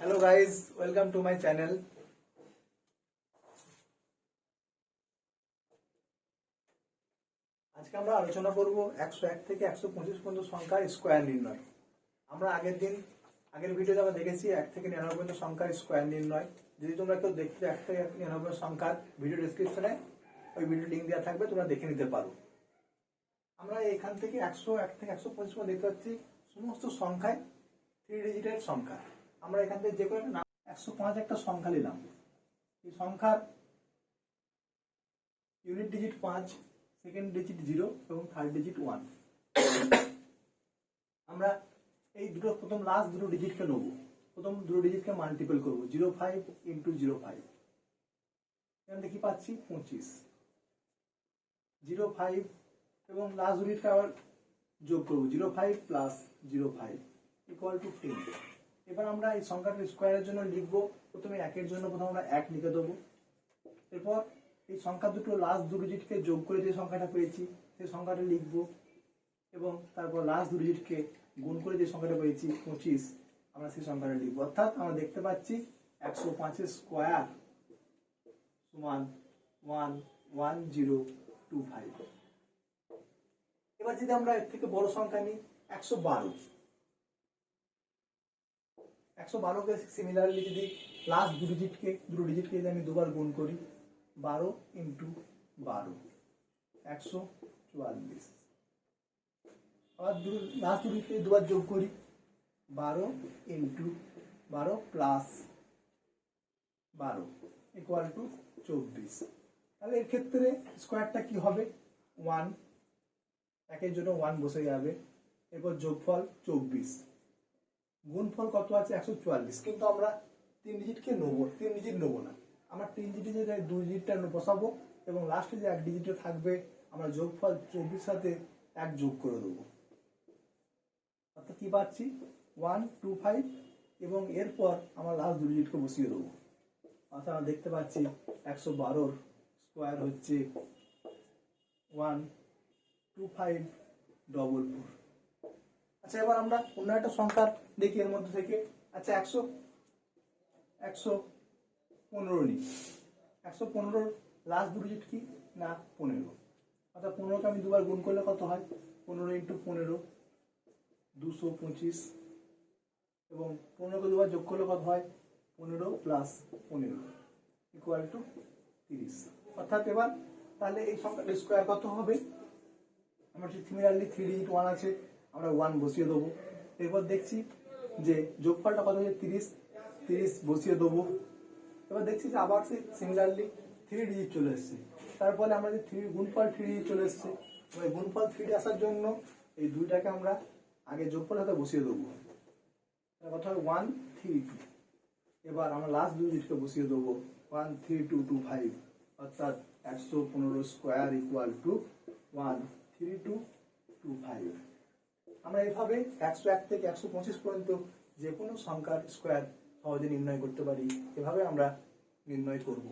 Hello guys, welcome to my channel. আজকে আমরা আলোচনা করব 101 থেকে 125 পর্যন্ত সংখ্যার স্কয়ার নির্ণয়। আমরা আগের ভিডিওতে আমরা দেখেছি 1 থেকে 99 পর্যন্ত সংখ্যার স্কয়ার নির্ণয়। যদি তোমরা কেউ দেখতে 1 থেকে 99 সংখ্যার ভিডিও ডেসক্রিপশনে ওই ভিডিও লিংক দেওয়া থাকবে, তোমরা দেখে নিতে পারো। আমরা এখান থেকে 101 থেকে 125 পর্যন্ত দেখতে পাচ্ছি সমস্ত সংখ্যায় 3 ডিজিটের সংখ্যা। আমরা এখান থেকে যে কোনো 105 একটা সংখ্যা নিলাম। এই সংখ্যার ইউনিট ডিজিট 5, সেকেন্ড ডিজিট 0 এবং থার্ড ডিজিট 1। আমরা এই দুটো লাস্ট দুটো ডিজিটকে নেব। প্রথম দুটো ডিজিটকে মাল্টিপল করব, 05 ইন্টু 05। এখান থেকে কি পাচ্ছি 25। 05 এবং লাস্ট ডিজিটকে আবার যোগ করব, 05 প্লাস 05 ইকুয়াল টু 10। এবার আমরা এই সংখ্যাটা স্কোয়ারের জন্য লিখবো। প্রথমে 1 এর জন্য প্রথমে আমরা 1 লিখে দেবো। এরপর এই সংখ্যা দুটো লাস্ট দুটো ডিজিটকে যোগ করে যে সংখ্যাটা পেয়েছি সেই সংখ্যাটা লিখবো, এবং তারপর লাস্ট দুটো ডিজিটকে গুণ করে যে সংখ্যাটা পেয়েছি 25, আমরা সেই সংখ্যাটা লিখবো। অর্থাৎ আমরা দেখতে পাচ্ছি 105 এর স্কোয়ার সমান 11025। এবার যদি আমরা এর থেকে বড় সংখ্যা নিই 112। 112কে সিমিলারলি যদি লাস্ট দুটো ডিজিটকে যদি আমি দুবার গুণ করি, 12 ইন্টু 12 144। আবার লাস্ট দুটোকে দুবার যোগ করি, 12 ইন্টু 12 প্লাস 12 ইকুয়াল টু 24। তাহলে এর ক্ষেত্রে স্কোয়ারটা কি হবে? 1, 1 এর জন্য 1 বসে যাবে। এরপর যোগফল 24, গুণফল কত আছে 144। কিন্তু আমরা 3 ডিজিটকে নেবো, 3 ডিজিট নেবো না। আমরা 3 ডিজিটের জায়গায় 2 ডিজিটটা বসাবো, এবং লাস্টে যে 1 ডিজিটে থাকবে আমরা যোগফল 24 সাথে 1 যোগ করে দেবো। অর্থাৎ কি পাচ্ছি 125, এবং এরপর আমরা লাস্ট 2 ডিজিটকে বসিয়ে দেবো। অর্থাৎ আমরা দেখতে পাচ্ছি 112 স্কোয়ার হচ্ছে 12544। আচ্ছা, এবার আমরা অন্য একটা সংখ্যা দেখি এর মধ্যে থেকে। আচ্ছা, 115 নিই। 115 লাস্ট দুটো ডিজিট কি না 15। অর্থাৎ 15কে আমি দুবার গুণ করলে কত হয়? 15 ইন্টু 15 225, এবং 15কে দুবার যোগ করলে কত হয়? 15 প্লাস 15 ইকুয়াল টু 30। অর্থাৎ এবার তাহলে এই সংখ্যাটার স্কোয়ার কত হবে? আমার সিমিলারলি 3 ডিজিট 1 আছে, আমরা 1 বসিয়ে দেবো। এরপর দেখছি যে যোগফলটা কত হচ্ছে 30 বসিয়ে দেবো। এবার দেখছি যে আবার সে সিমিলারলি 3 ডিজিট চলে এসছে। তারপরে আমরা যে গুণফল 3 ডিজিট চলে এসছে, এবার গুণফল 3 আসার জন্য এই দুইটাকে আমরা আগে যোগফল হাতে বসিয়ে দেবো। কথা হয় 132। এবার আমরা লাস্ট দুই ডিজিটকে বসিয়ে দেবো, 13225। অর্থাৎ 115 স্কোয়ার ইকুয়াল টু 13225। আমরা এইভাবে 101 থেকে 125 পর্যন্ত যে কোনো সংখ্যার স্কোয়ার সহজে নির্ণয় করতে পারি। এভাবে আমরা নির্ণয় করব।